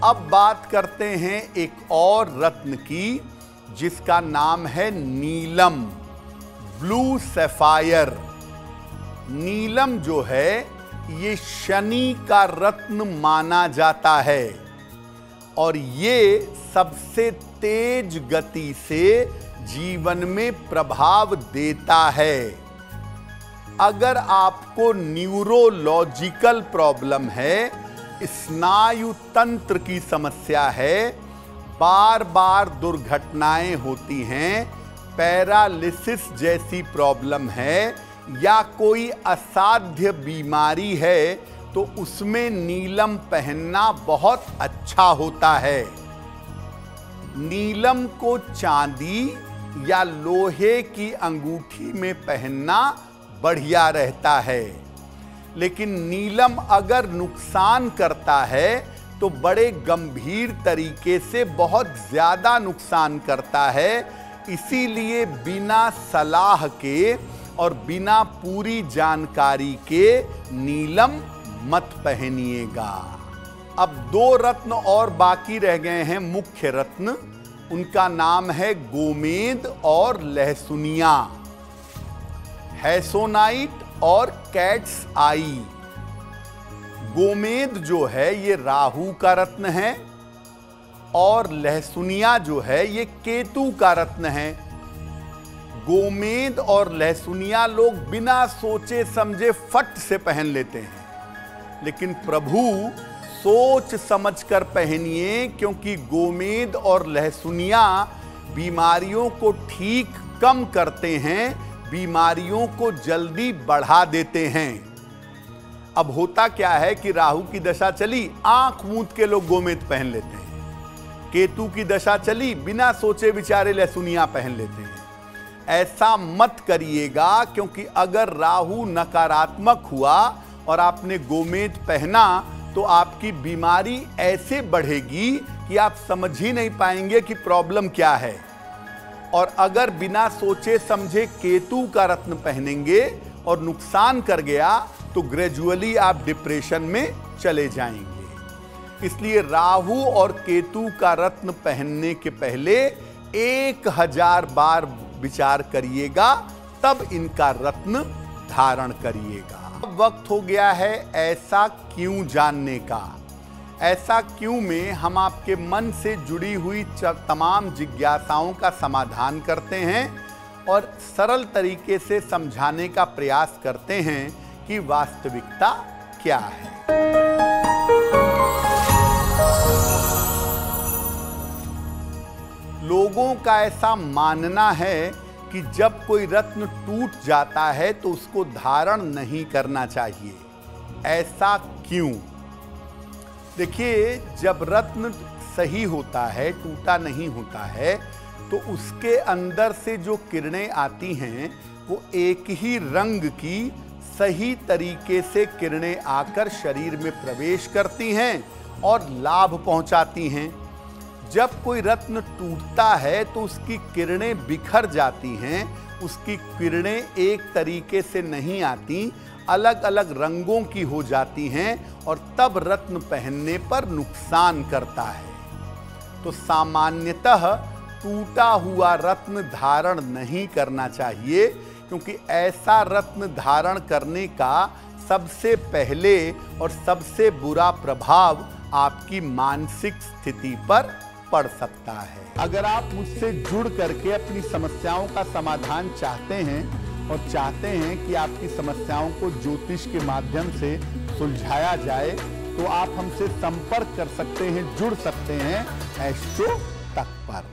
अब बात करते हैं एक और रत्न की जिसका नाम है नीलम, ब्लू सैफायर। नीलम जो है ये शनि का रत्न माना जाता है और ये सबसे तेज गति से जीवन में प्रभाव देता है। अगर आपको न्यूरोलॉजिकल प्रॉब्लम है, स्नायु तंत्र की समस्या है, बार बार दुर्घटनाएं होती हैं, पैरालिसिस जैसी प्रॉब्लम है या कोई असाध्य बीमारी है, तो उसमें नीलम पहनना बहुत अच्छा होता है। नीलम को चांदी या लोहे की अंगूठी में पहनना बढ़िया रहता है, लेकिन नीलम अगर नुकसान करता है तो बड़े गंभीर तरीके से बहुत ज्यादा नुकसान करता है। इसीलिए बिना सलाह के और बिना पूरी जानकारी के नीलम मत पहनिएगा। अब दो रत्न और बाकी रह गए हैं, मुख्य रत्न। उनका नाम है गोमेद और लहसुनिया, हैसोनाइट और कैट्स आई। गोमेद जो है ये राहु का रत्न है और लहसुनिया जो है ये केतु का रत्न है। गोमेद और लहसुनिया लोग बिना सोचे समझे फट से पहन लेते हैं, लेकिन प्रभु सोच समझकर पहनिए, क्योंकि गोमेद और लहसुनिया बीमारियों को ठीक कम करते हैं, बीमारियों को जल्दी बढ़ा देते हैं। अब होता क्या है कि राहु की दशा चली, आंख मूंद के लोग गोमेद पहन लेते हैं। केतु की दशा चली, बिना सोचे विचारे लहसुनिया पहन लेते हैं। ऐसा मत करिएगा, क्योंकि अगर राहु नकारात्मक हुआ और आपने गोमेद पहना तो आपकी बीमारी ऐसे बढ़ेगी कि आप समझ ही नहीं पाएंगे कि प्रॉब्लम क्या है। और अगर बिना सोचे समझे केतु का रत्न पहनेंगे और नुकसान कर गया तो ग्रेजुअली आप डिप्रेशन में चले जाएंगे। इसलिए राहु और केतु का रत्न पहनने के पहले 1000 बार विचार करिएगा, तब इनका रत्न धारण करिएगा। अब वक्त हो गया है ऐसा क्यों जानने का। ऐसा क्यों में हम आपके मन से जुड़ी हुई तमाम जिज्ञासाओं का समाधान करते हैं और सरल तरीके से समझाने का प्रयास करते हैं कि वास्तविकता क्या है। लोगों का ऐसा मानना है कि जब कोई रत्न टूट जाता है तो उसको धारण नहीं करना चाहिए। ऐसा क्यों? देखिए, जब रत्न सही होता है, टूटा नहीं होता है, तो उसके अंदर से जो किरणें आती हैं वो एक ही रंग की सही तरीके से किरणें आकर शरीर में प्रवेश करती हैं और लाभ पहुंचाती हैं। जब कोई रत्न टूटता है तो उसकी किरणें बिखर जाती हैं, उसकी किरणें एक तरीके से नहीं आती, अलग अलग रंगों की हो जाती हैं और तब रत्न पहनने पर नुकसान करता है। तो सामान्यतः टूटा हुआ रत्न धारण नहीं करना चाहिए, क्योंकि ऐसा रत्न धारण करने का सबसे पहले और सबसे बुरा प्रभाव आपकी मानसिक स्थिति पर पड़ सकता है। अगर आप मुझसे जुड़ करके अपनी समस्याओं का समाधान चाहते हैं और चाहते हैं कि आपकी समस्याओं को ज्योतिष के माध्यम से सुलझाया जाए, तो आप हमसे संपर्क कर सकते हैं, जुड़ सकते हैं एस्ट्रो तक पर।